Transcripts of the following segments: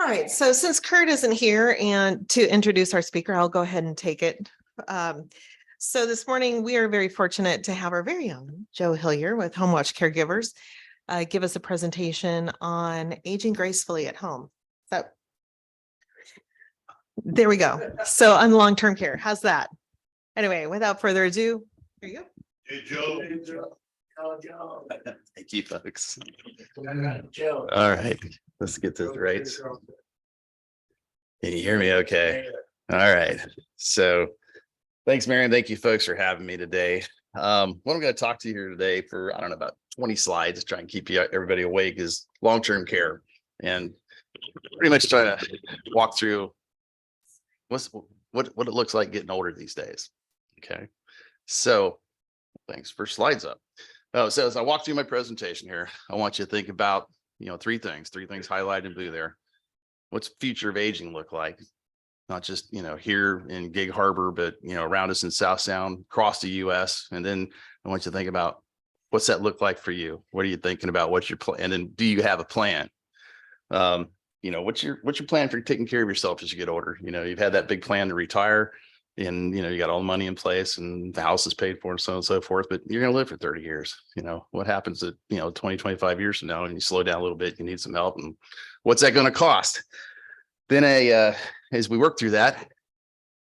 All right, so since Kurt isn't here and to introduce our speaker, I'll go ahead and take it. So this morning, we are very fortunate to have our very own Joe Hillyer with Homewatch Caregivers give us a presentation on aging gracefully at home. So there we go. So on long-term care, how's that? Anyway, without further ado, here you go. Hey, Joe. Hey, Joe. Thank you, folks. Joe. All right, let's get this right. Can you hear me okay? All right. So thanks, Marion. Thank you, folks, for having me today. What I'm going to talk to you here today for, I don't know, about 20 slides to try and keep everybody awake is long-term care, and pretty much try to walk through what it looks like getting older these days. Okay. So thanks. First slides up. So as I walk through my presentation here, I want you to think about, three things highlighted in blue there. What's the future of aging look like? Not just, here in Gig Harbor, but, around us in South Sound, across the US. And then I want you to think about what's that look like for you? What are you thinking about? What's your plan? And then do you have a plan? What's your plan for taking care of yourself as you get older? You've had that big plan to retire and, you got all the money in place and the house is paid for and so on and so forth, but you're going to live for 30 years. What happens at, 20, 25 years from now, and you slow down a little bit, you need some help, and what's that going to cost? Then as we work through that, I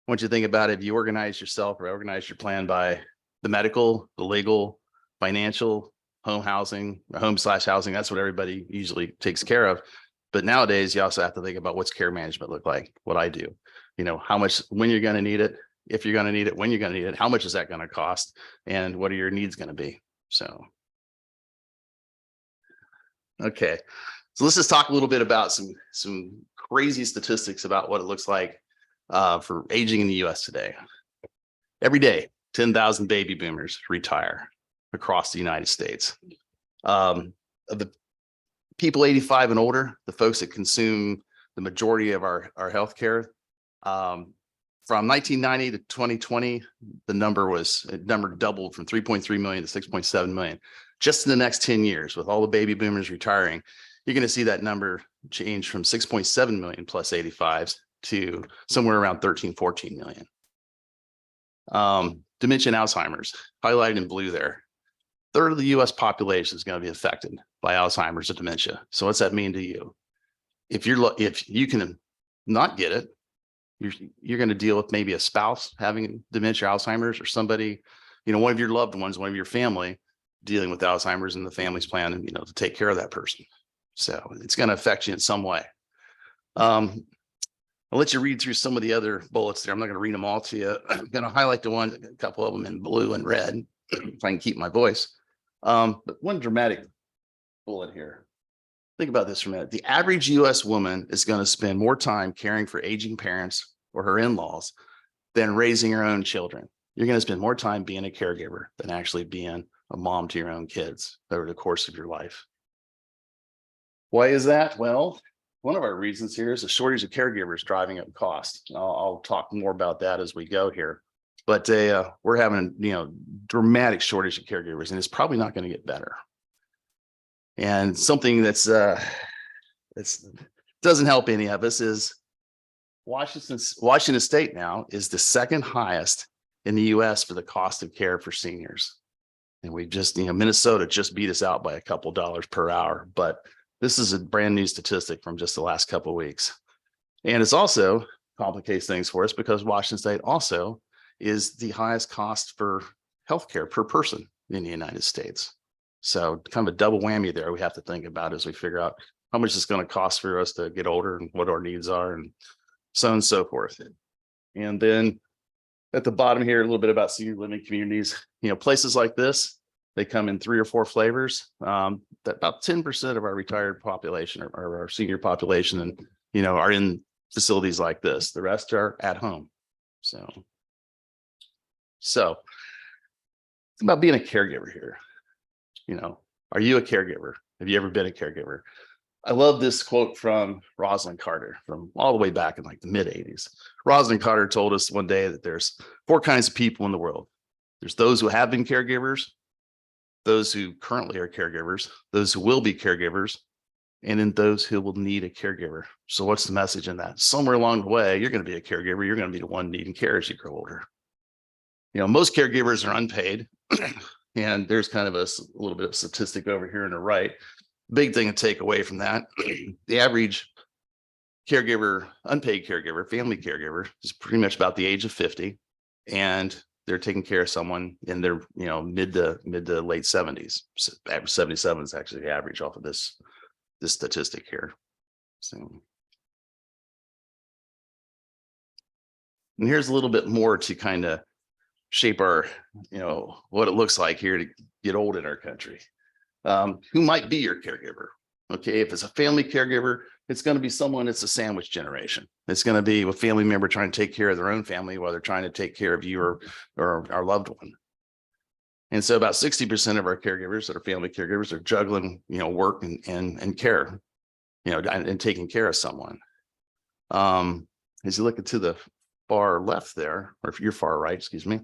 want you to think about if you organize yourself or organize your plan by the medical, the legal, financial, home housing, home/housing. That's what everybody usually takes care of. But nowadays, you also have to think about what's care management look like, what I do, how much, when you're going to need it, if you're going to need it, when you're going to need it, how much is that going to cost, and what are your needs going to be? So, okay. So let's just talk a little bit about some crazy statistics about what it looks like for aging in the US today. Every day, 10,000 baby boomers retire across the United States. Of the people 85 and older, the folks that consume the majority of our healthcare, from 1990 to 2020, the number doubled from 3.3 million to 6.7 million. Just in the next 10 years, with all the baby boomers retiring, you're going to see that number change from 6.7 million plus 85s to somewhere around 13, 14 million. Dementia and Alzheimer's, highlighted in blue there. Third of the US population is going to be affected by Alzheimer's and dementia. So what's that mean to you? If you can not get it, you're going to deal with maybe a spouse having dementia, Alzheimer's, or somebody, one of your loved ones, one of your family dealing with Alzheimer's, and the family's planning, to take care of that person. So it's going to affect you in some way. I'll let you read through some of the other bullets there. I'm not going to read them all to you. I'm going to highlight a couple of them in blue and red, if I can keep my voice. But one dramatic bullet here. Think about this for a minute. The average US woman is going to spend more time caring for aging parents or her in-laws than raising her own children. You're going to spend more time being a caregiver than actually being a mom to your own kids over the course of your life. Why is that? Well, one of our reasons here is the shortage of caregivers driving up cost. I'll talk more about that as we go here. But we're having, dramatic shortage of caregivers, and it's probably not going to get better. And something that's doesn't help any of us is Washington State now is the second highest in the US for the cost of care for seniors. And we just, Minnesota just beat us out by a couple dollars per hour. But this is a brand new statistic from just the last couple of weeks. And it's also complicates things for us because Washington State also is the highest cost for healthcare per person in the United States. So kind of a double whammy there we have to think about as we figure out how much it's going to cost for us to get older and what our needs are and so on and so forth. And then at the bottom here, a little bit about senior living communities. Places like this, they come in 3 or 4 flavors. That about 10% of our retired population or our senior population and, are in facilities like this. The rest are at home. So it's about being a caregiver here. Are you a caregiver? Have you ever been a caregiver? I love this quote from Rosalind Carter from all the way back in like the mid 80s. Rosalind Carter told us one day that there's 4 kinds of people in the world. There's those who have been caregivers, those who currently are caregivers, those who will be caregivers, and then those who will need a caregiver. So what's the message in that? Somewhere along the way, you're going to be a caregiver. You're going to be the one needing care as you grow older. You know, most caregivers are unpaid. And there's kind of a little bit of statistic over here on the right. Big thing to take away from that, the average caregiver, unpaid caregiver, family caregiver is pretty much about the age of 50. And they're taking care of someone in their, mid to late 70s. Average 77 is actually the average off of this statistic here. So, and here's a little bit more to kind of shape our, what it looks like here to get old in our country. Who might be your caregiver? Okay, if it's a family caregiver, it's going to be someone that's a sandwich generation. It's going to be a family member trying to take care of their own family while they're trying to take care of you or our loved one. And so about 60% of our caregivers that are family caregivers are juggling, work and care, and taking care of someone. As you look to the far left there, or if you're far right, excuse me,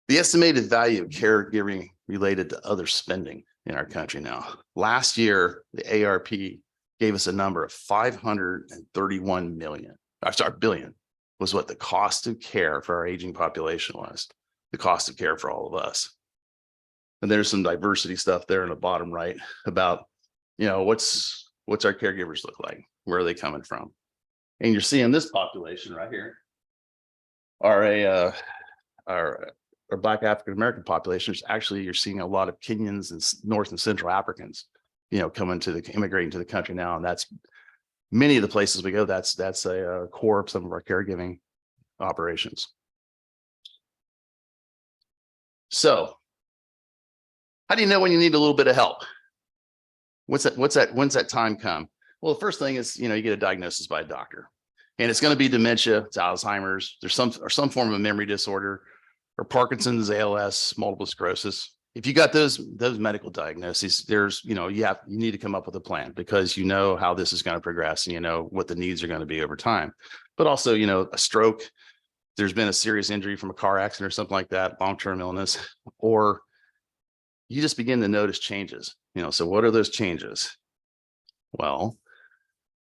the estimated value of caregiving related to other spending in our country now. Last year, the ARP gave us a number of 531 billion was what the cost of care for our aging population was, the cost of care for all of us. And there's some diversity stuff there in the bottom right about, what's our caregivers look like? Where are they coming from? And you're seeing this population right here our Black African-American population. Actually, you're seeing a lot of Kenyans and North and Central Africans, immigrating to the country now. And that's many of the places we go. That's a core of some of our caregiving operations. So how do you know when you need a little bit of help? When's that time come? Well, the first thing is, you get a diagnosis by a doctor, and it's going to be dementia, it's Alzheimer's, there's some form of a memory disorder, or Parkinson's, ALS, multiple sclerosis. If you got those medical diagnoses, there's, you need to come up with a plan, because you know how this is going to progress and you know what the needs are going to be over time. But also, a stroke, there's been a serious injury from a car accident or something like that, long-term illness, or you just begin to notice changes. So what are those changes? Well,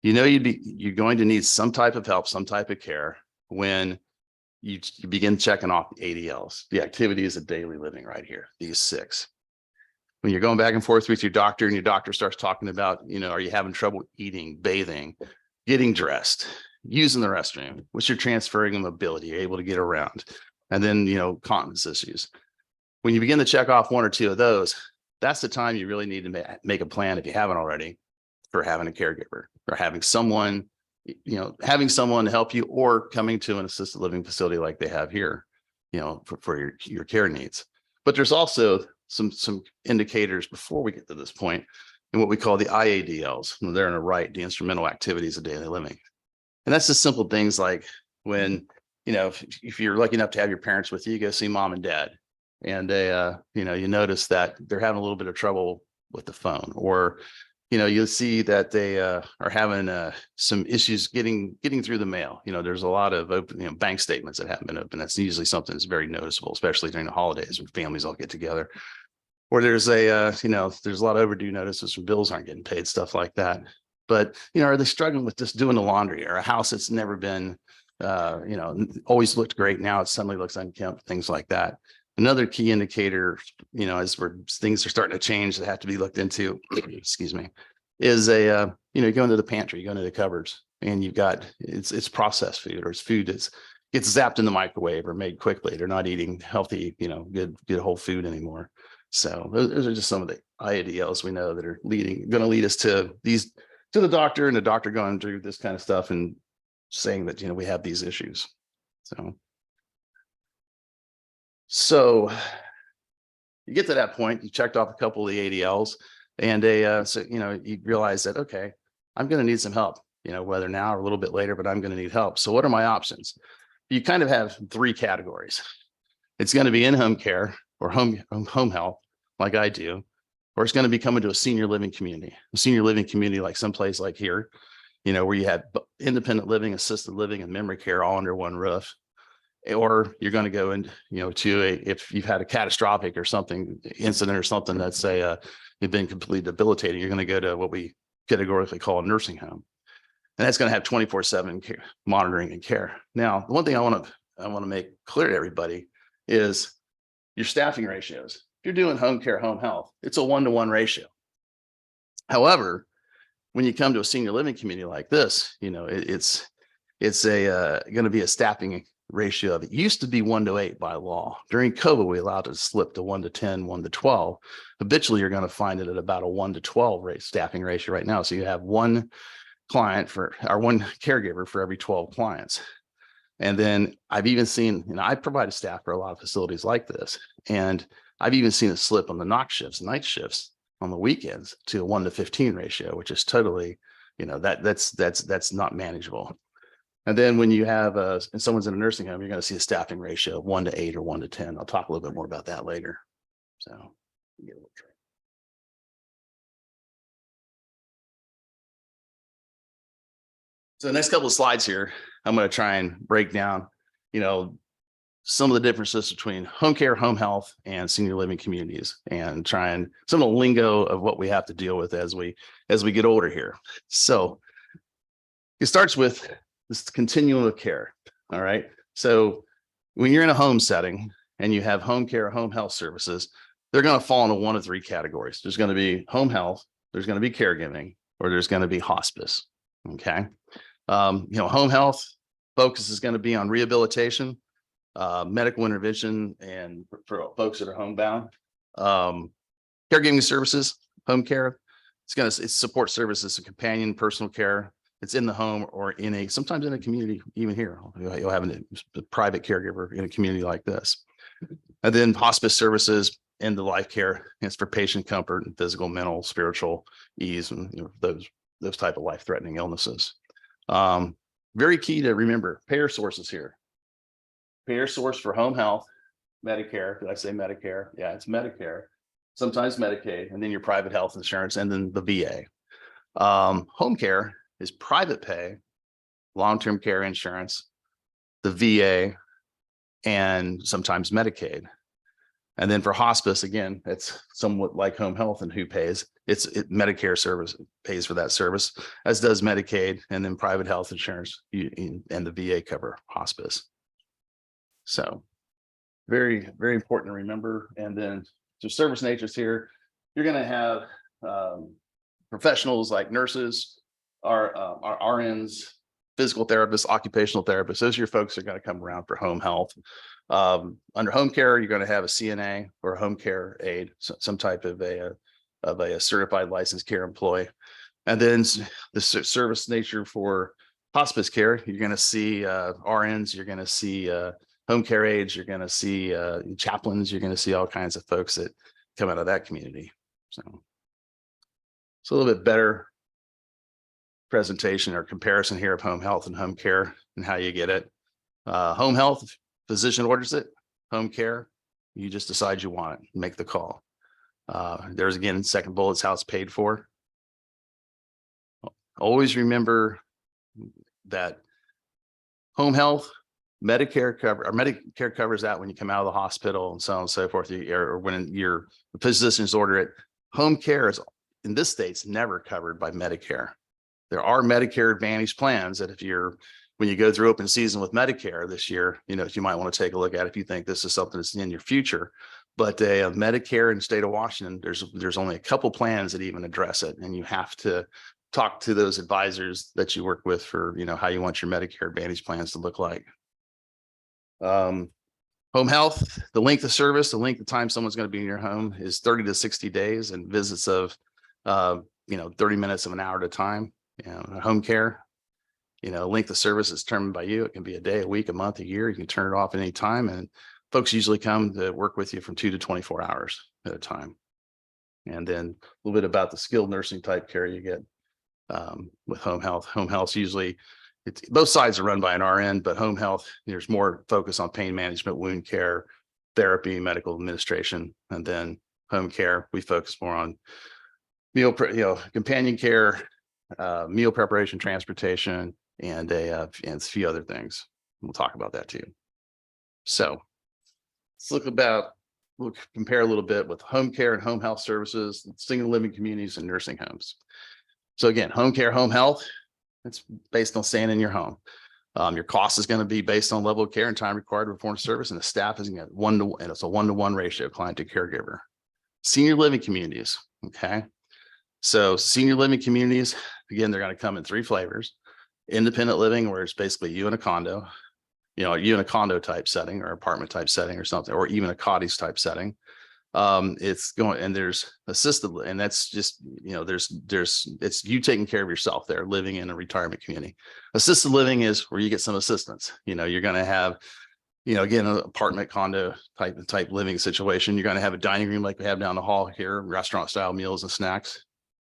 you're going to need some type of help, some type of care when you begin checking off the ADLs, the activities of daily living right here, these 6. When you're going back and forth with your doctor and your doctor starts talking about, are you having trouble eating, bathing, getting dressed, using the restroom, what's your transferring of mobility, you're able to get around, and then, continence issues. When you begin to check off 1 or 2 of those, that's the time you really need to make a plan, if you haven't already, for having a caregiver or having someone to help you, or coming to an assisted living facility like they have here, for your care needs. But there's also some indicators before we get to this point in what we call the IADLs. And they're on the right, the instrumental activities of daily living. And that's just simple things like when, if you're lucky enough to have your parents with you, you go see mom and dad, and they, you notice that they're having a little bit of trouble with the phone, or you'll see that they are having some issues getting through the mail. There's a lot of open, bank statements that haven't been open. That's usually something that's very noticeable, especially during the holidays when families all get together. Or there's there's a lot of overdue notices from bills aren't getting paid, stuff like that. But, are they struggling with just doing the laundry, or a house that's never been, always looked great, now it suddenly looks unkempt, things like that. Another key indicator, as things are starting to change that have to be looked into, excuse me, is you go into the pantry, you go into the cupboards, and you've got, it's processed food, or it's food that's gets zapped in the microwave or made quickly. They're not eating healthy, good whole food anymore. So those are just some of the IADLs we know that are going to lead us to the doctor, and the doctor going through this kind of stuff and saying that, we have these issues. So you get to that point, you checked off a couple of the ADLs, and you realize that, okay, I'm going to need some help, whether now or a little bit later, but I'm going to need help. So what are my options? You kind of have 3 categories. It's going to be in-home care or home health, like I do. or it's going to be coming to a senior living community, like someplace like here, you know, where you have independent living, assisted living, and memory care all under one roof. Or you're going to go and, you know, if you've had a catastrophic or something incident or something that's you've been completely debilitating, you're going to go to what we categorically call a nursing home. And that's going to have 24/7 monitoring and care. Now, the one thing I want to make clear to everybody is your staffing ratios. If you're doing home care, home health, it's a 1-to-1 ratio. However, when you come to a senior living community like this, you know, it's going to be a staffing ratio of, it used to be 1-to-8 by law. During COVID, we allowed it to slip to 1-to-10, 1-to-12. Habitually, you're going to find it at about a 1-to-12 staffing ratio right now. So you have one client one caregiver for every 12 clients. And then I've even seen, you know, I provide a staff for a lot of facilities like this, and I've even seen it slip on the night shifts on the weekends to a 1-to-15 ratio, which is totally, you know, that's not manageable. And then when you have and someone's in a nursing home, you're going to see a staffing ratio of 1-to-8 or 1-to-10. I'll talk a little bit more about that later. So the next couple of slides here, I'm going to try and break down, you know, some of the differences between home care, home health, and senior living communities, and try and some of the lingo of what we have to deal with as we get older here. So it starts with this continuum of care. All right. So when you're in a home setting and you have home care, home health services, they're going to fall into one of three categories. There's going to be home health, there's going to be caregiving, or there's going to be hospice. Okay. You know, home health focus is going to be on rehabilitation, medical intervention, and for folks that are homebound. Caregiving services, home care, it's support services, a companion, personal care. It's in the home or sometimes in a community, even here. You'll have a private caregiver in a community like this. And then hospice services, end of life care. It's for patient comfort and physical, mental, spiritual ease, and, you know, those type of life-threatening illnesses. Very key to remember payer sources here. Payer source for home health, Medicare. Did I say Medicare? Yeah, it's Medicare. Sometimes Medicaid, and then your private health insurance, and then the VA. Home care is private pay, long-term care insurance, the VA, and sometimes Medicaid. And then for hospice, again, it's somewhat like home health and who pays. Medicare service pays for that service, as does Medicaid, and then private health insurance and the VA cover hospice. So very, very important to remember. And then the service natures here, you're going to have professionals like nurses, our RNs, physical therapists, occupational therapists. Those are your folks that are going to come around for home health. Under home care, you're going to have a CNA or a home care aide, some type of a certified licensed care employee. And then the service nature for hospice care, you're going to see RNs, you're going to see home care aides, you're going to see chaplains, you're going to see all kinds of folks that come out of that community. So it's a little bit better presentation or comparison here of home health and home care and how you get it. Home health, physician orders it. Home care, you just decide you want it, make the call. There's again, second bullet, it's how it's paid for. Always remember that home health, Medicare covers that when you come out of the hospital and so on and so forth, or when your physicians order it. Home care is in this state's never covered by Medicare. There are Medicare Advantage plans that when you go through open season with Medicare this year, you know, you might want to take a look at if you think this is something that's in your future. But Medicare in the state of Washington, there's only a couple plans that even address it, and you have to talk to those advisors that you work with for, you know, how you want your Medicare Advantage plans to look like. Home health, the length of service, the length of time someone's going to be in your home is 30 to 60 days, and visits of 30 minutes of an hour at a time. You know, home care, you know, length of service is determined by you. It can be a day, a week, a month, a year. You can turn it off at any time, and folks usually come to work with you from 2 to 24 hours at a time. And then a little bit about the skilled nursing type care you get with home health. Home health usually, both sides are run by an RN, but home health, there's more focus on pain management, wound care, therapy, medical administration, and then home care. We focus more on companion care, meal preparation, transportation, and a few other things. We'll talk about that too. So we'll compare a little bit with home care and home health services, single living communities, and nursing homes. So again, home care, home health, it's based on staying in your home. Your cost is going to be based on level of care and time required to perform service, and the staff is going to and it's a 1-to-1 ratio, client to caregiver. Senior living communities, okay. So senior living communities, again, they're going to come in 3 flavors. Independent living, where it's basically you in a condo, you in a condo type setting or apartment type setting or something, or even a cottage type setting. It's going, and there's assisted, and that's just, it's you taking care of yourself there, living in a retirement community. Assisted living is where you get some assistance. You're going to have, again, an apartment condo type living situation. You're going to have a dining room like we have down the hall here, restaurant style meals and snacks,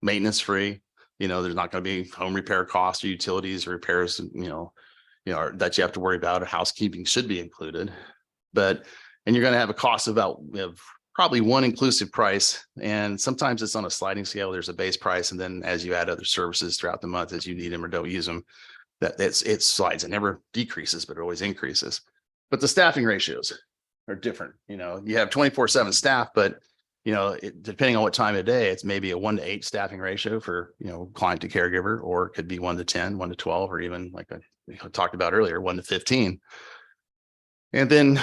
maintenance free. There's not going to be home repair costs or utilities or repairs, that you have to worry about. Or housekeeping should be included, and you're going to have a cost of probably one inclusive price. And sometimes it's on a sliding scale. There's a base price. And then as you add other services throughout the month, as you need them or don't use them, it slides. It never decreases, but it always increases. But the staffing ratios are different. You have 24/7 staff, but depending on what time of day, it's maybe a 1-to-8 staffing ratio for, client to caregiver, or it could be 1-to-10, 1-to-12, or even like I talked about earlier, 1-to-15. And then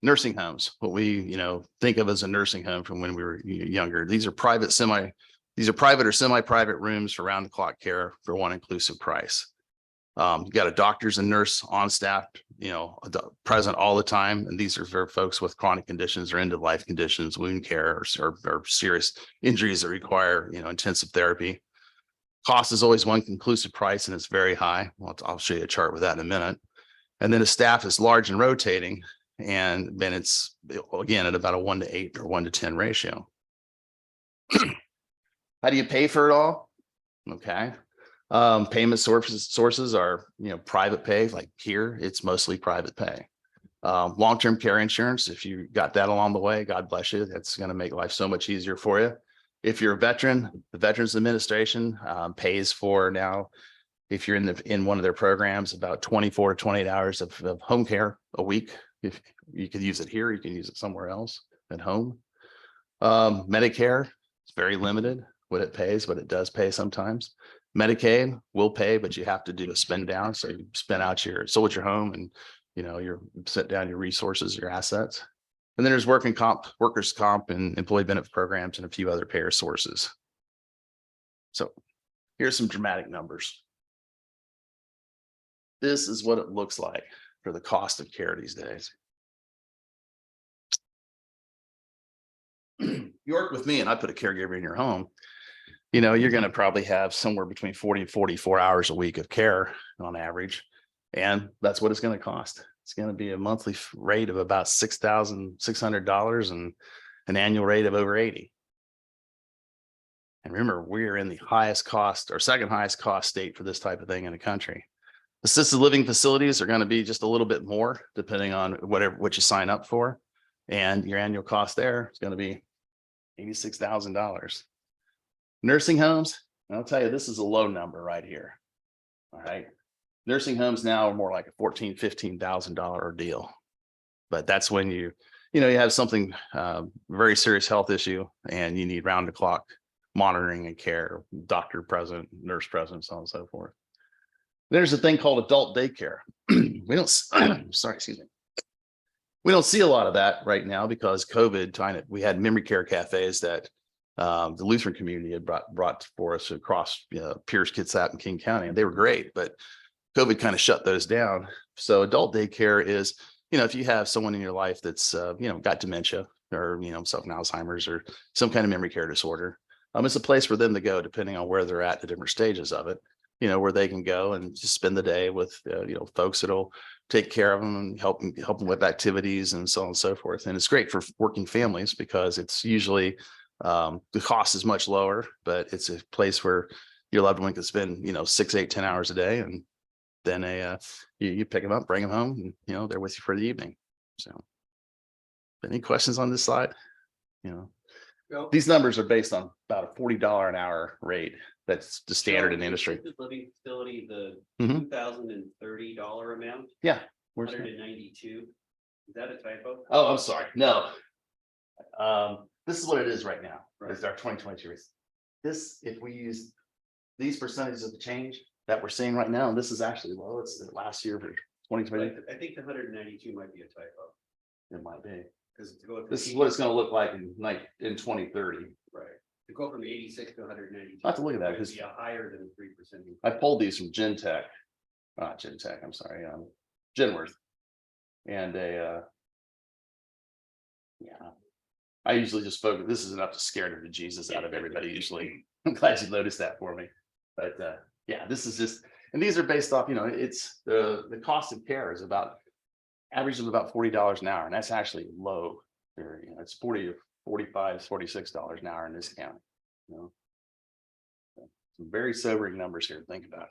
nursing homes, what we, think of as a nursing home from when we were younger. These are private or semi-private rooms for round-the-clock care for one inclusive price. You got a doctors and nurse on staff, present all the time. And these are for folks with chronic conditions or end-of-life conditions, wound care, or serious injuries that require, intensive therapy. Cost is always one conclusive price, and it's very high. Well, I'll show you a chart with that in a minute. And then the staff is large and rotating, and then it's, again, at about a 1-to-8 or 1-to-10 ratio. How do you pay for it all? Okay. Payment sources are, private pay. Like here, it's mostly private pay. Long-term care insurance, if you got that along the way, God bless you. That's going to make life so much easier for you. If you're a veteran, the Veterans Administration pays for now, if you're in one of their programs, about 24 to 28 hours of home care a week. If you could use it here, you can use it somewhere else at home. Medicare, it's very limited what it pays, but it does pay sometimes. Medicaid will pay, but you have to do a spend down. So you spend out sold your home, and you're set down your resources, your assets. And then there's workers' comp and employee benefit programs and a few other payer sources. So here's some dramatic numbers. This is what it looks like for the cost of care these days. You work with me and I put a caregiver in your home, you're going to probably have somewhere between 40 and 44 hours a week of care on average. And that's what it's going to cost. It's going to be a monthly rate of about $6,600 and an annual rate of over $80,000. And remember, we're in the highest cost or second highest cost state for this type of thing in the country. Assisted living facilities are going to be just a little bit more depending on what you sign up for. And your annual cost there is going to be $86,000. Nursing homes, I'll tell you, this is a low number right here. All right. Nursing homes now are more like a $14,000, $15,000 ordeal. But that's when you have something, very serious health issue, and you need round the clock monitoring and care, doctor present, nurse present, so on and so forth. There's a thing called adult daycare. We don't see a lot of that right now because COVID we had memory care cafes that the Lutheran community had brought for us across Pierce, Kitsap, and King County, and they were great, but COVID kind of shut those down. So adult daycare is, if you have someone in your life that's, got dementia or, some Alzheimer's or some kind of memory care disorder, it's a place for them to go depending on where they're at the different stages of it, where they can go and just spend the day with, folks that'll take care of them and help them with activities and so on and so forth. And it's great for working families because it's usually the cost is much lower, but it's a place where your loved one can spend, 6, 8, 10 hours a day, and then you pick them up, bring them home, and they're with you for the evening. So any questions on this slide? These numbers are based on about a $40 an hour rate. That's the standard in the industry. Assisted living facility, the Mhm. $2,030 amount, Yeah. Where's that? 192. Is that a typo? Oh, I'm sorry. No. This is what it is right now. Right. It's our 2022 rates. This, if we use these percentages of the change that we're seeing right now, and this is actually low, it's the last year for 2020. I think the 192 might be a typo. It might be. Because to go from This is what it's gonna look like in 2030. right, to go from 86 to 192. I have to look at that might because be a higher than 3%. I pulled these from not Gentech, I'm sorry, Genworth. And yeah, I usually just focus, this is enough to scare the Jesus out of everybody usually. I'm glad you noticed that for me. But yeah, this is just, and these are based off, it's the cost of care is average of about $40 an hour, and that's actually low. There, it's 40 or 45, $46 an hour in this county. Some very sobering numbers here to think about.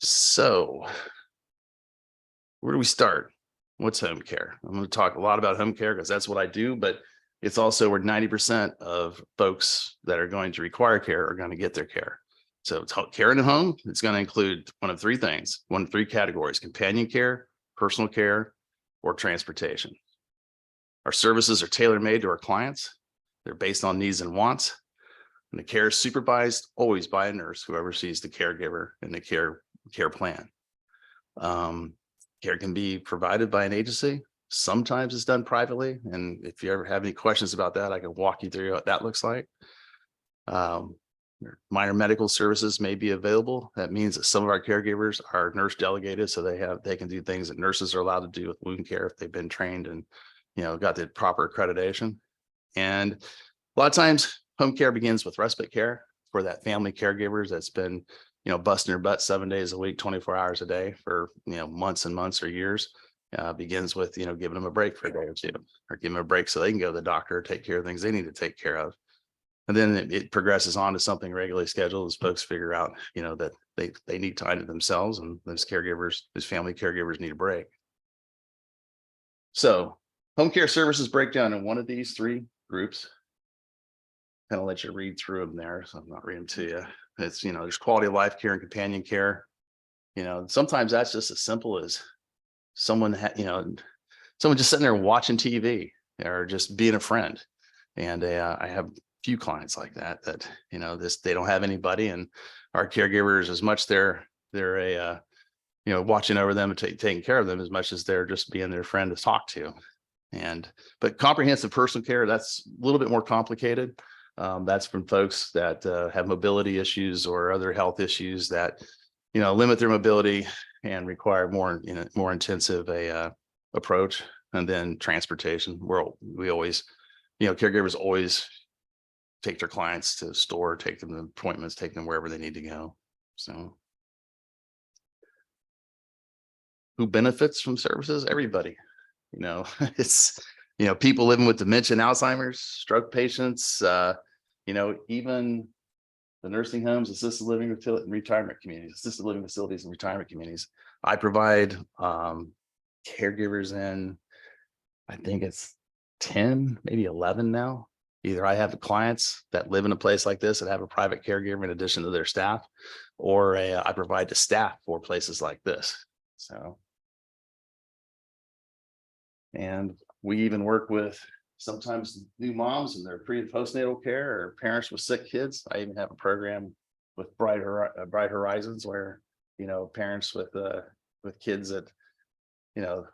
So, where do we start? What's home care? I'm going to talk a lot about home care because that's what I do, but it's also where 90% of folks that are going to require care are going to get their care. So care in the home, it's going to include one of three categories: companion care, personal care, or transportation. Our services are tailor-made to our clients. They're based on needs and wants. And the care is supervised always by a nurse who oversees the caregiver and the care plan. Care can be provided by an agency. Sometimes it's done privately. And if you ever have any questions about that, I can walk you through what that looks like. Minor medical services may be available. That means that some of our caregivers are nurse delegated, so they can do things that nurses are allowed to do with wound care if they've been trained and got the proper accreditation. And a lot of times home care begins with respite care for that family caregivers that's been busting their butt 7 days a week, 24 hours a day for months and months or years. Begins with giving them a break for a day or two, or giving them a break so they can go to the doctor, take care of things they need to take care of. And then it progresses on to something regularly scheduled as folks figure out, that they need time to themselves, and those family caregivers need a break. So home care services break down in one of these three groups. Kind of let you read through them there. So I'm not reading to you. It's, there's quality of life care and companion care. Sometimes that's just as simple as someone just sitting there watching TV or just being a friend. And I have few clients like that they don't have anybody, and our caregivers, as much they're watching over them and taking care of them as much as they're just being their friend to talk to. But comprehensive personal care, that's a little bit more complicated. That's from folks that have mobility issues or other health issues that limit their mobility and require more intensive approach. And then transportation, we always caregivers always take their clients to the store, take them to appointments, take them wherever they need to go. So who benefits from services? Everybody. It's people living with dementia and Alzheimer's, stroke patients, even the nursing homes, assisted living facilities and retirement communities. I provide caregivers in, I think it's 10, maybe 11 now. Either I have clients that live in a place like this that have a private caregiver in addition to their staff, or I provide the staff for places like this. So, and we even work with sometimes new moms in their pre and postnatal care, or parents with sick kids. I even have a program with Bright Horizons where parents with kids at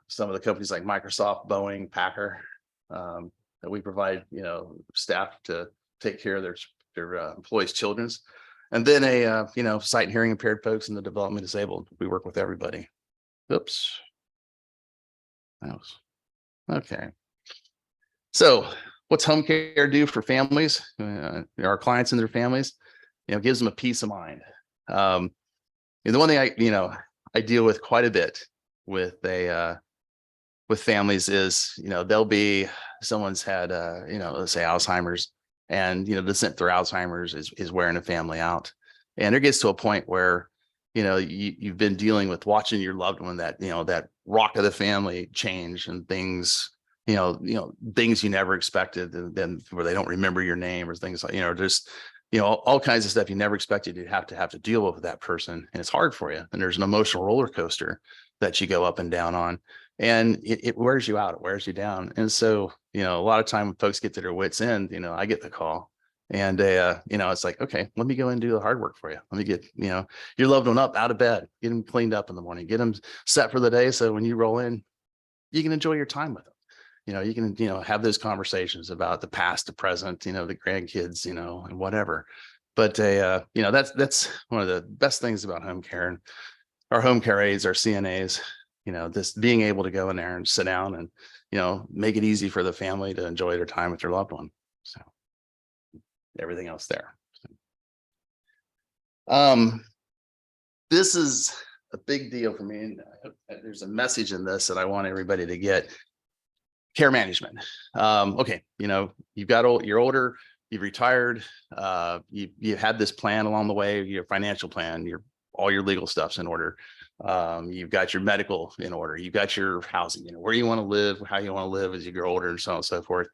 some of the companies like Microsoft, Boeing, Packer, that we provide staff to take care of their employees' children's. And then sight and hearing impaired folks and the development disabled. We work with everybody. Oops. That was okay. So what's home care do for families, our clients and their families? It gives them a peace of mind. The one thing I deal with quite a bit with families is, they'll be, someone's had, let's say Alzheimer's, and, descent through Alzheimer's is wearing a family out. And it gets to a point where, you've been dealing with watching your loved one, that, that rock of the family change, and things, things you never expected, and then where they don't remember your name or things like, just, all kinds of stuff you never expected to have to deal with that person. And it's hard for you. And there's an emotional roller coaster that you go up and down on, and it wears you out, it wears you down. And so, a lot of time when folks get to their wits end, I get the call. And, it's like, okay, let me go and do the hard work for you. Let me get, your loved one up out of bed, get them cleaned up in the morning, get them set for the day. So when you roll in, you can enjoy your time with them. You can, have those conversations about the past, the present, the grandkids, and whatever. But, that's one of the best things about home care, and our home care aides, our CNAs, this being able to go in there and sit down and, make it easy for the family to enjoy their time with their loved one. So everything else there. This is a big deal for me, and there's a message in this that I want everybody to get. Care management. Okay, you've got you're older, you've retired, you had this plan along the way, your financial plan, all your legal stuff's in order. You've got your medical in order, you've got your housing, where you want to live, how you want to live as you grow older, and so on and so forth.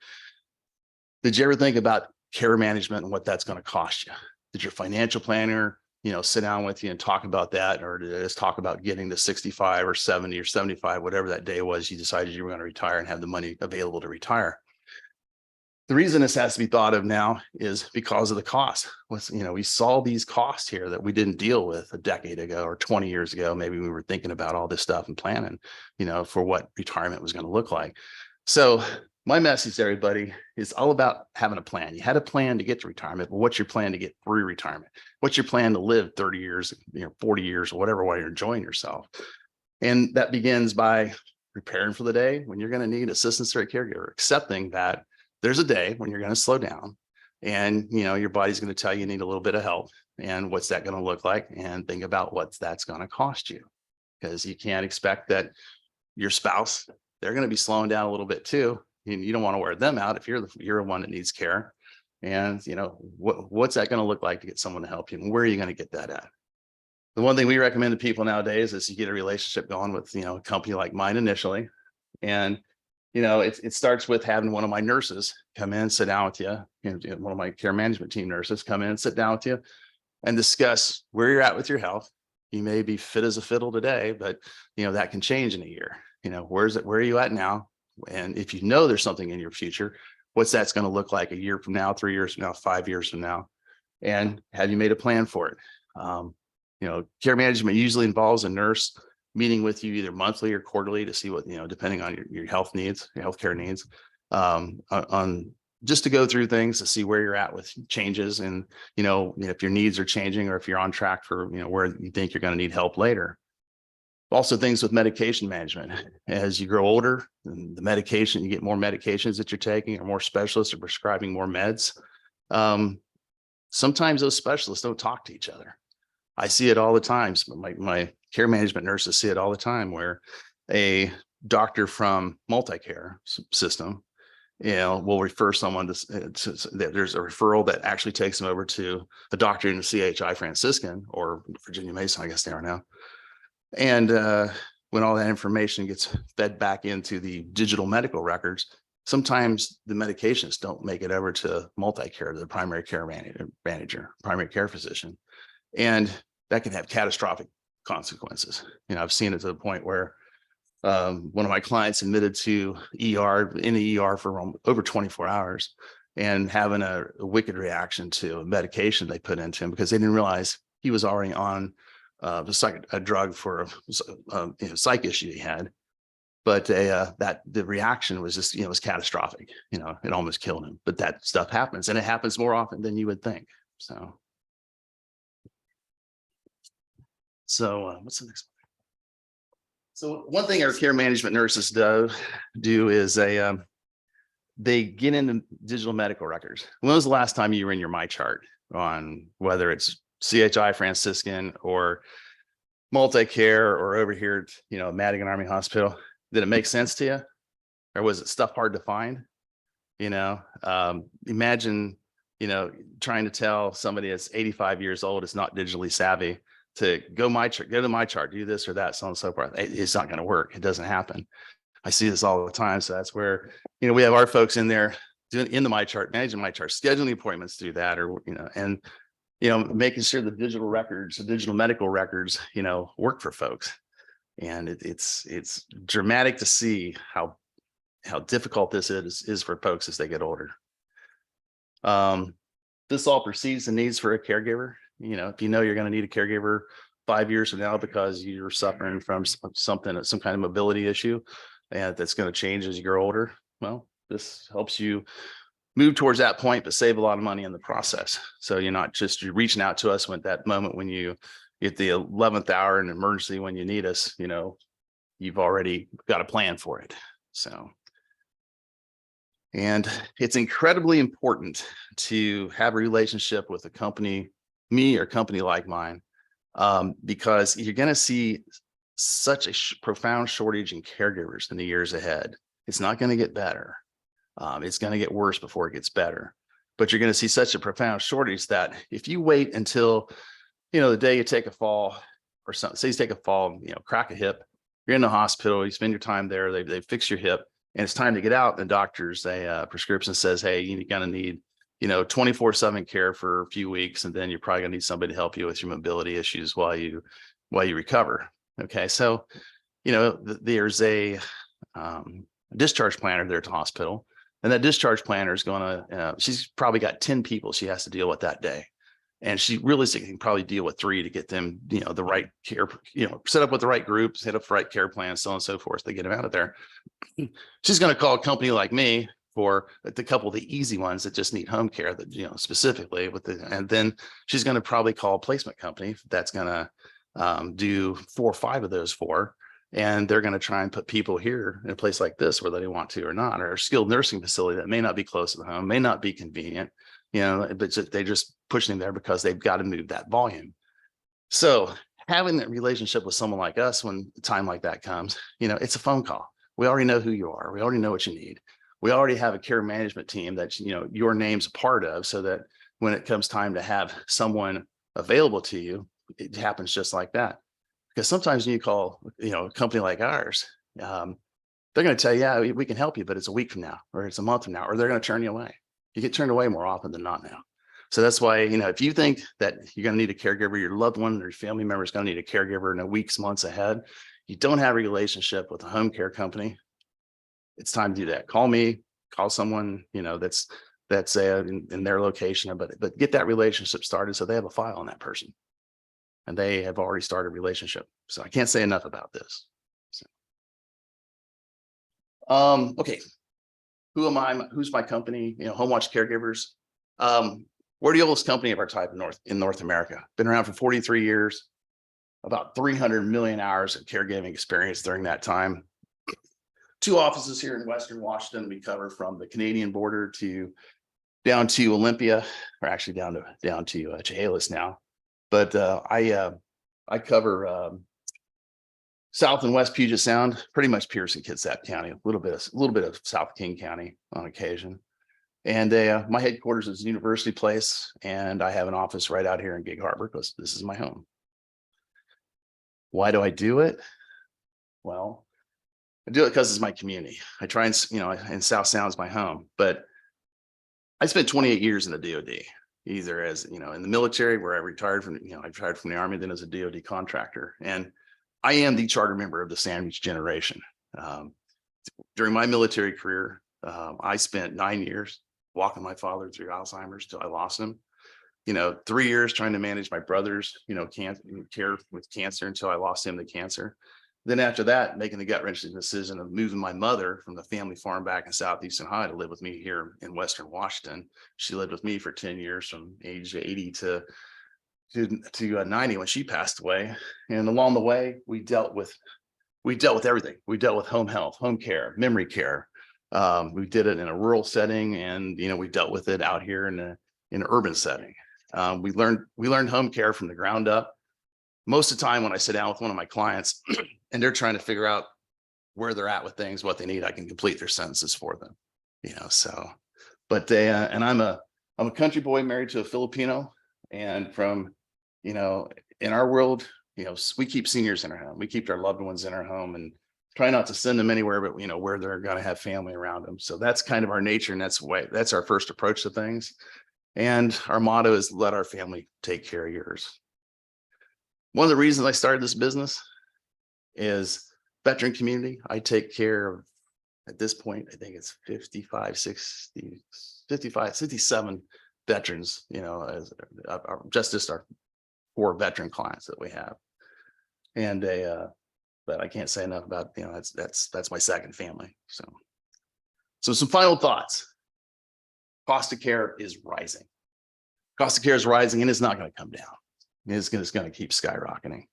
Did you ever think about care management and what that's going to cost you? Did your financial planner, sit down with you and talk about that? Or did they just talk about getting to 65 or 70 or 75, whatever that day was, you decided you were going to retire and have the money available to retire? The reason this has to be thought of now is because of the cost. We saw these costs here that we didn't deal with a decade ago or 20 years ago. Maybe we were thinking about all this stuff and planning, for what retirement was going to look like. So my message to everybody is all about having a plan. You had a plan to get to retirement, but what's your plan to get through retirement? What's your plan to live 30 years, 40 years or whatever, while you're enjoying yourself? And that begins by preparing for the day when you're going to need assistance or a caregiver, accepting that there's a day when you're going to slow down, and, your body's going to tell you need a little bit of help. And what's that going to look like? And think about what that's going to cost you, because you can't expect that your spouse, they're going to be slowing down a little bit too. You don't want to wear them out if you're the one that needs care. And, what's that going to look like to get someone to help you? And where are you going to get that at? The one thing we recommend to people nowadays is you get a relationship going with, a company like mine initially. And, it starts with having one of my nurses come in, sit down with you, one of my care management team nurses come in, sit down with you and discuss where you're at with your health. You may be fit as a fiddle today, but, that can change in a year. Where are you at now? And if there's something in your future, what's that's going to look like a year from now, 3 years from now, 5 years from now? And have you made a plan for it? Care management usually involves a nurse meeting with you either monthly or quarterly to see what, depending on your health needs, your healthcare needs, on just to go through things to see where you're at with changes, and, if your needs are changing or if you're on track for, where you think you're going to need help later. Also things with medication management. As you grow older, and the medication, you get more medications that you're taking, or more specialists are prescribing more meds. Sometimes those specialists don't talk to each other. I see it all the time. My care management nurses see it all the time, where a doctor from multi-care system, will refer someone to there's a referral that actually takes them over to a doctor in the CHI Franciscan or Virginia Mason, I guess they are now. And when all that information gets fed back into the digital medical records, sometimes the medications don't make it over to multi-care, the primary care manager, primary care physician. And that can have catastrophic consequences. I've seen it to the point where one of my clients admitted to in the ER for over 24 hours and having a wicked reaction to a medication they put into him because they didn't realize he was already on a drug for a psych issue he had. But that the reaction was just, was catastrophic. It almost killed him. But that stuff happens, and it happens more often than you would think. So what's the next one? So one thing our care management nurses do is they get into digital medical records. When was the last time you were in your MyChart on whether it's CHI Franciscan or multi-care or over here at, Madigan Army Hospital? Did it make sense to you? Or was it stuff hard to find? Imagine, trying to tell somebody that's 85 years old is not digitally savvy to go to my chart, do this or that, so on and so forth. It's not going to work. It doesn't happen. I see this all the time. So that's where, we have our folks in there doing in the my chart, managing my chart, scheduling appointments through that, or, and, making sure the digital records, the digital medical records, work for folks. And it's dramatic to see how difficult this is for folks as they get older. This all precedes the needs for a caregiver. If you're going to need a caregiver 5 years from now because you're suffering from some kind of mobility issue, and that's going to change as you grow older, well, this helps you move towards that point, but save a lot of money in the process. So you're not just reaching out to us when that moment when you get the 11th hour in emergency when you need us, you've already got a plan for it. So, and it's incredibly important to have a relationship with a company, me or company like mine, because you're going to see such a profound shortage in caregivers in the years ahead. It's not going to get better. It's going to get worse before it gets better. But you're going to see such a profound shortage that if you wait until, the day you take a fall or something, say you take a fall, crack a hip, you're in the hospital, you spend your time there, they fix your hip, and it's time to get out. The doctor's prescription says, hey, you're going to need 24/7 care for a few weeks, and then you're probably gonna need somebody to help you with your mobility issues while you recover. Okay, so there's a discharge planner there at the hospital, and that discharge planner is gonna she's probably got 10 people she has to deal with that day, and she realistically can probably deal with 3 to get them the right care, set up with the right group, set up the right care plan, so on and so forth to get them out of there. She's going to call a company like me for the couple of the easy ones that just need home care, that specifically and then she's going to probably call a placement company that's going to do 4 or 5 of those for, and they're going to try and put people here in a place like this, whether they want to or not, or a skilled nursing facility that may not be close to the home, may not be convenient, but they just pushing them there because they've got to move that volume. So having that relationship with someone like us when a time like that comes, it's a phone call. We already know who you are. We already know what you need. We already have a care management team that your name's a part of, so that when it comes time to have someone available to you, it happens just like that. Because sometimes when you call a company like ours, they're going to tell you, yeah, we can help you, but it's a week from now, or it's a month from now, or they're going to turn you away. You get turned away more often than not now. So that's why, if you think that you're going to need a caregiver, your loved one or your family member is going to need a caregiver in the weeks, months ahead, you don't have a relationship with a home care company, it's time to do that. Call me, call someone, that's in their location, but get that relationship started so they have a file on that person and they have already started a relationship. So I can't say enough about this. So. Okay. Who am I? Who's my company? Homewatch Caregivers. We're the oldest company of our type in North America. Been around for 43 years, about 300 million hours of caregiving experience during that time. 2 offices here in Western Washington. We cover from the Canadian border down to Olympia, or actually down to Chehalis now. But I cover South and West Puget Sound, pretty much Pierce and Kitsap County, a little bit of South King County on occasion. And my headquarters is University Place, and I have an office right out here in Gig Harbor because this is my home. Why do I do it? Well, I do it because it's my community. I try and, and South Sound's my home, but I spent 28 years in the DOD, either as, in the military where I retired from, I retired from the Army, then as a DOD contractor. And I am the charter member of the sandwich generation. During my military career, I spent 9 years walking my father through Alzheimer's till I lost him. 3 years trying to manage my brother's, care with cancer until I lost him to cancer. Then after that, making the gut-wrenching decision of moving my mother from the family farm back in Southeastern Ohio to live with me here in Western Washington. She lived with me for 10 years from age 80 to 90 when she passed away. And along the way, we dealt with everything. We dealt with home health, home care, memory care. We did it in a rural setting, and we dealt with it out here in an urban setting. We learned home care from the ground up. Most of the time when I sit down with one of my clients and they're trying to figure out where they're at with things, what they need, I can complete their sentences for them, so, but and I'm a country boy married to a Filipino, and from, in our world, we keep seniors in our home. We keep our loved ones in our home and try not to send them anywhere, but where they're going to have family around them. So that's kind of our nature. And that's our first approach to things. And our motto is let our family take care of yours. One of the reasons I started this business is veteran community. I take care of, at this point, I think it's 57 veterans, as just our 4 veteran clients that we have. And but I can't say enough about, that's my second family. So some final thoughts. Cost of care is rising. Cost of care is rising and it's not going to come down. It's going to keep skyrocketing.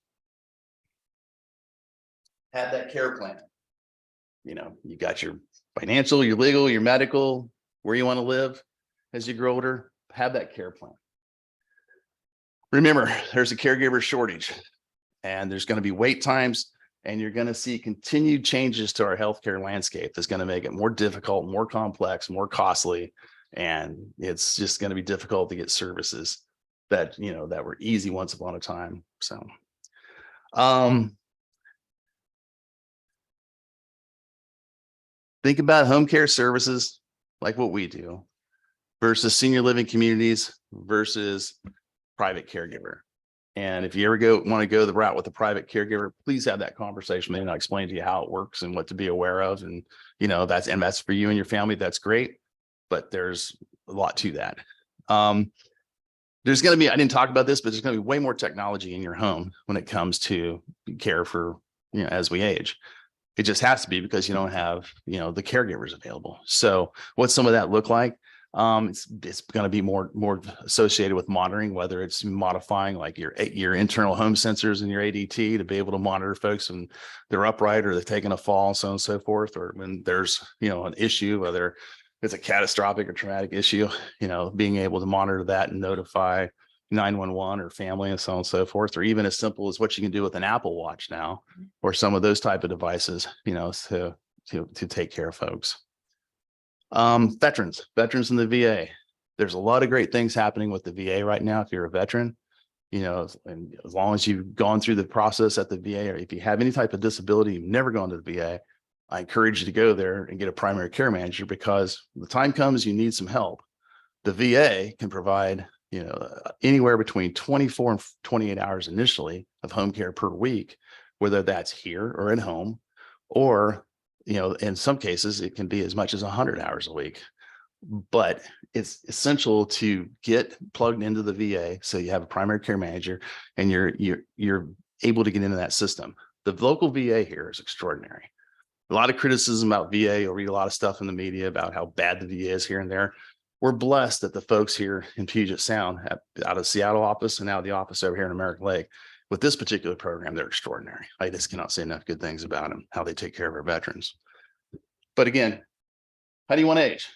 Have that care plan. You got your financial, your legal, your medical, where you want to live as you grow older. Have that care plan. Remember, there's a caregiver shortage and there's going to be wait times, and you're going to see continued changes to our healthcare landscape that's going to make it more difficult, more complex, more costly. And it's just going to be difficult to get services that, that were easy once upon a time. So, think about home care services like what we do versus senior living communities versus private caregiver. And if you ever want to go the route with a private caregiver, please have that conversation. Maybe I'll explain to you how it works and what to be aware of. And, that's for you and your family. That's great. But there's a lot to that. There's going to be, I didn't talk about this, but there's going to be way more technology in your home when it comes to care for, as we age. It just has to be because you don't have, the caregivers available. So what's some of that look like? It's going to be more associated with monitoring, whether it's modifying like your internal home sensors and your ADT to be able to monitor folks when they're upright or they're taking a fall, so on and so forth, or when there's, an issue, whether it's a catastrophic or traumatic issue, being able to monitor that and notify 911 or family and so on and so forth, or even as simple as what you can do with an Apple Watch now, or some of those type of devices, to take care of folks. Veterans in the VA. There's a lot of great things happening with the VA right now. If you're a veteran, and as long as you've gone through the process at the VA, or if you have any type of disability, you've never gone to the VA, I encourage you to go there and get a primary care manager, because the time comes you need some help. The VA can provide, anywhere between 24 and 28 hours initially of home care per week, whether that's here or at home, or, in some cases it can be as much as 100 hours a week. But it's essential to get plugged into the VA so you have a primary care manager and you're able to get into that system. The local VA here is extraordinary. A lot of criticism about VA. You'll read a lot of stuff in the media about how bad the VA is here and there. We're blessed that the folks here in Puget Sound, out of Seattle office and now the office over here in American Lake, with this particular program, they're extraordinary. I just cannot say enough good things about them, how they take care of our veterans. But again, how do you want to age?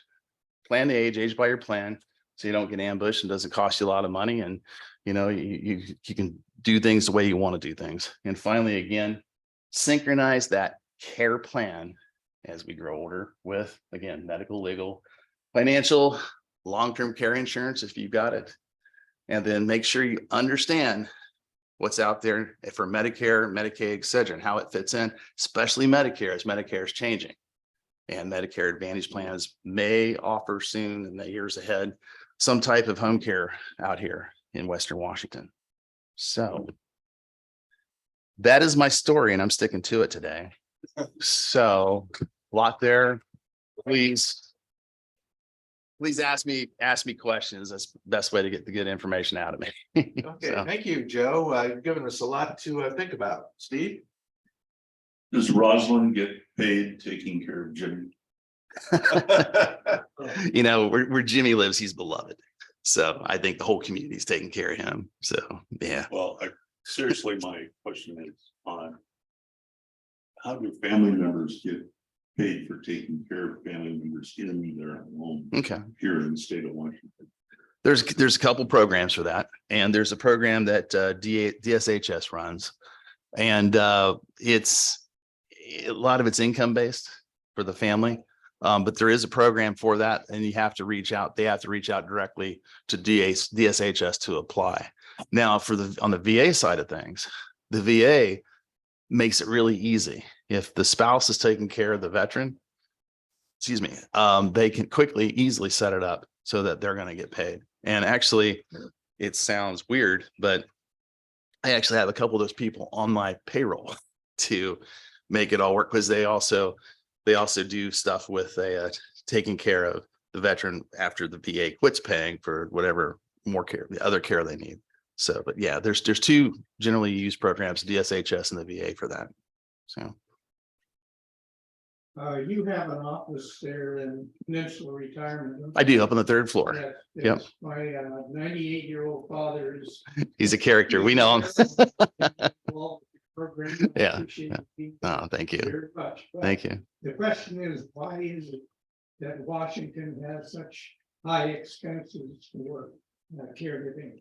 Plan to age by your plan, so you don't get ambushed and doesn't cost you a lot of money. And, you can do things the way you want to do things. And finally, again, synchronize that care plan as we grow older with, again, medical, legal, financial, long-term care insurance if you've got it. And then make sure you understand what's out there for Medicare, Medicaid, et cetera, and how it fits in, especially Medicare, as Medicare is changing. And Medicare Advantage plans may offer soon in the years ahead some type of home care out here in Western Washington. So that is my story, and I'm sticking to it today. So a lot there. Please ask me questions. That's the best way to get the good information out of me. Okay, So. thank you, Joe. You've given us a lot to think about. Steve? Does Rosalind get paid taking care of Jimmy? Where Jimmy lives, he's beloved. So I think the whole community is taking care of him. So yeah. Well, seriously, my question is on how do family members get paid for taking care of family members in their home? Okay. Here in the state of Washington. There's a couple programs for that, and there's a program that DSHS runs, and it's a lot of it's income based for the family, but there is a program for that, and you have to reach out. They have to reach out directly to DSHS to apply. Now on the VA side of things, the VA makes it really easy. If the spouse is taking care of the veteran, excuse me, they can easily set it up so that they're going to get paid. And actually, it sounds weird, but I actually have a couple of those people on my payroll to make it all work, because they also do stuff with taking care of the veteran after the VA quits paying for whatever more care, the other care they need. So, but yeah, there's two generally used programs, DSHS and the VA, for that. So You have an office there in Peninsula Retirement. I do, up on the third floor. Yes, Yep. yes. My 98-year-old father is. He's a character. We know him. Program. I Yeah, appreciate you Oh, thank you. very much. But Thank you. The question is, why is it that Washington has such high expenses for caregiving?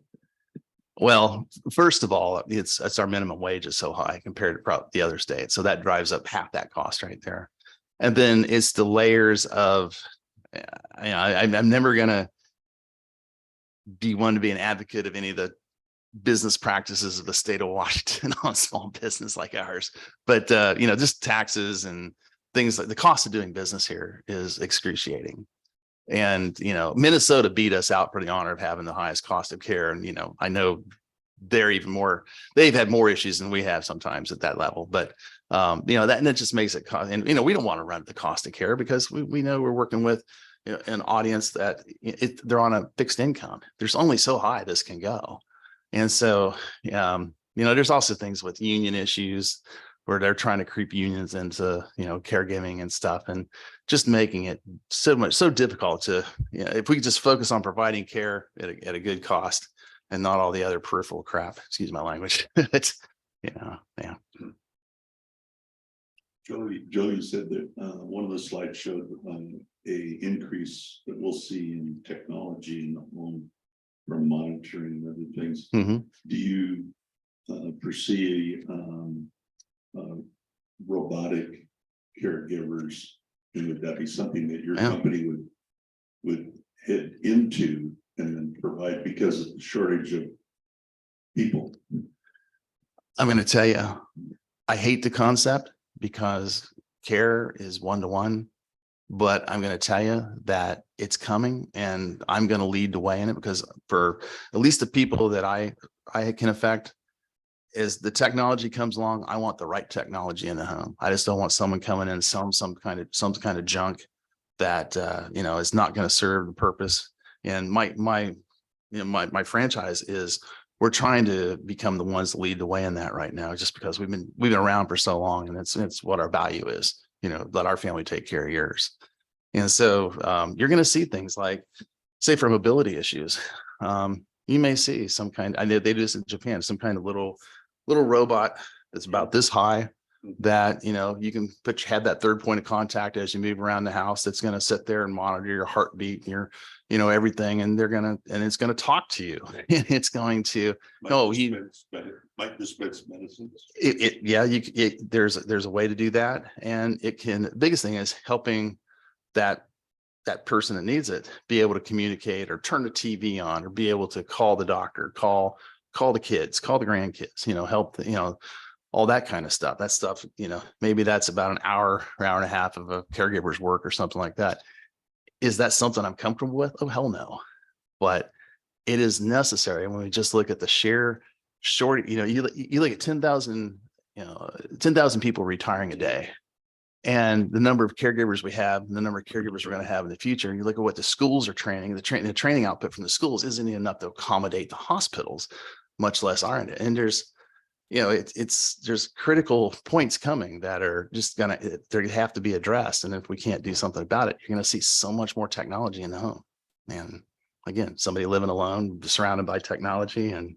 Well, first of all, it's our minimum wage is so high compared to probably the other states. So that drives up half that cost right there. And then it's the layers of, I'm never going to be one to be an advocate of any of the business practices of the state of Washington on small business like ours. But, just taxes and things like the cost of doing business here is excruciating. And, Minnesota beat us out for the honor of having the highest cost of care. And, I know they've had more issues than we have sometimes at that level, but, that just makes it, and, we don't want to run the cost of care, because we know we're working with an audience that they're on a fixed income. There's only so high this can go. And so, there's also things with union issues where they're trying to creep unions into, caregiving and stuff, and just making it so difficult to, if we could just focus on providing care at a good cost and not all the other peripheral crap, excuse my language. It's, yeah. Joey said that one of the slides showed a increase that we'll see in technology in the home from monitoring and other things. Mm-hmm. Do you foresee robotic caregivers? And would that be something that your company would head into and then provide because of the shortage of people? I'm going to tell you, I hate the concept because care is one-to-one, but I'm going to tell you that it's coming, and I'm going to lead the way in it, because for at least the people that I can affect, as the technology comes along, I want the right technology in the home. I just don't want someone coming in and selling some kind of junk that is not going to serve the purpose. And my franchise is, we're trying to become the ones that lead the way in that right now, just because we've been around for so long, and it's what our value is. Let our family take care of yours. And so you're going to see things like, say, for mobility issues, you may see some kind. I know they do this in Japan, some kind of little robot that's about this high, that you can have that third point of contact as you move around the house, that's going to sit there and monitor your heartbeat and your everything, and it's going to talk to you. It's going to might dispense medicines. There's a way to do that, and the biggest thing is helping that person that needs it be able to communicate, or turn the TV on, or be able to call the doctor, call the kids, call the grandkids, help, all that kind of stuff. That stuff, maybe that's about an hour or hour and a half of a caregiver's work or something like that. Is that something I'm comfortable with? Oh, hell no. But it is necessary. When we just look at the sheer short, you look at 10,000 people retiring a day, and the number of caregivers we have, and the number of caregivers we're going to have in the future. And you look at what the schools are training, the training output from the schools isn't enough to accommodate the hospitals, much less R&D. And there's, there's critical points coming that are just they have to be addressed. And if we can't do something about it, you're going to see so much more technology in the home. And again, somebody living alone, surrounded by technology, and,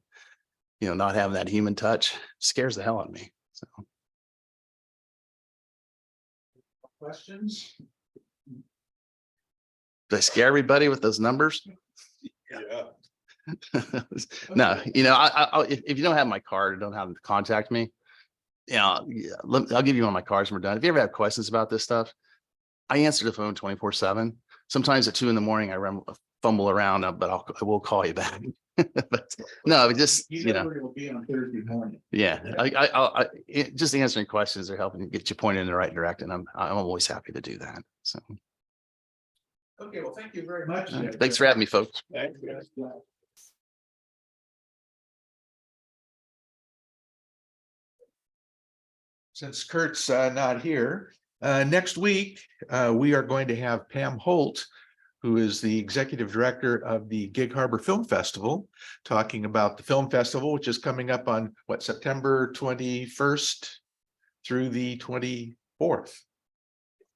not having that human touch scares the hell out of me. So. Questions? Did I scare everybody with those numbers? Yeah. No, if you don't have my card or don't have them to contact me, I'll give you one of my cards when we're done. If you ever have questions about this stuff, I answer the phone 24/7. Sometimes at 2 a.m, I run fumble around, but I will call you back. But no, just, You you know know, where it'll be on Thursday morning. yeah, just answering questions or helping get you pointed in the right direction. I'm always happy to do that. So Okay, well, thank you very much. thanks for having me, folks. Thank you. Since Kurt's not here, next week, we are going to have Pam Holt, who is the executive director of the Gig Harbor Film Festival, talking about the film festival, which is coming up on September 21st through the 24th.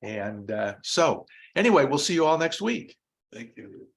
And so anyway, we'll see you all next week. Thank you.